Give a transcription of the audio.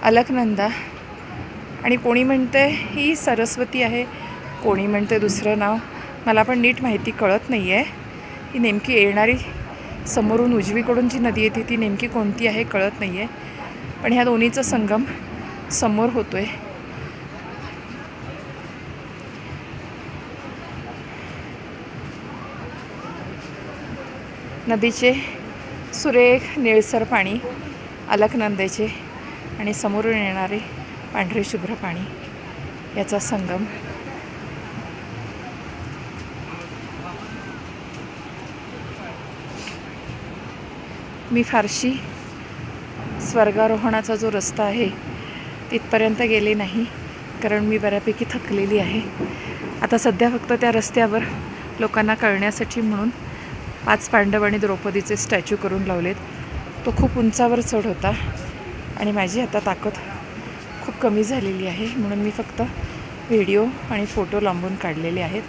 अलकनंदा आणि कोणी म्हणते ही सरस्वती आहे, कोणी म्हणते दुसरं नाव. मला पण नीट माहिती कळत नाही आहे. ही नेमकी येणारी समोरून उजवीकडून जी नदी येते ती नेमकी कोणती आहे कळत नाही आहे. पण ह्या दोन्हीचा संगम समोर होतो आहे. नदीचे सुरेख निळसर पाणी अलकनंदेचे आणि समोरून येणारे पांढरे शुभ्र पाणी याचा संगम. मी फारशी स्वर्गारोहणाचा जो रस्ता आहे तिथपर्यंत गेले नाही, कारण मी बऱ्यापैकी थकलेली आहे. आता सध्या फक्त त्या रस्त्यावर लोकांना कळण्यासाठी म्हणून 5 पांडव आणि द्रौपदीचे स्टॅच्यू करून लावलेत. तो खूप उंचावर चढ होता आणि माझी आता ताकद खूप कमी झालेली आहे, म्हणून मी फक्त व्हिडिओ आणि फोटो लांबून काढलेले आहेत.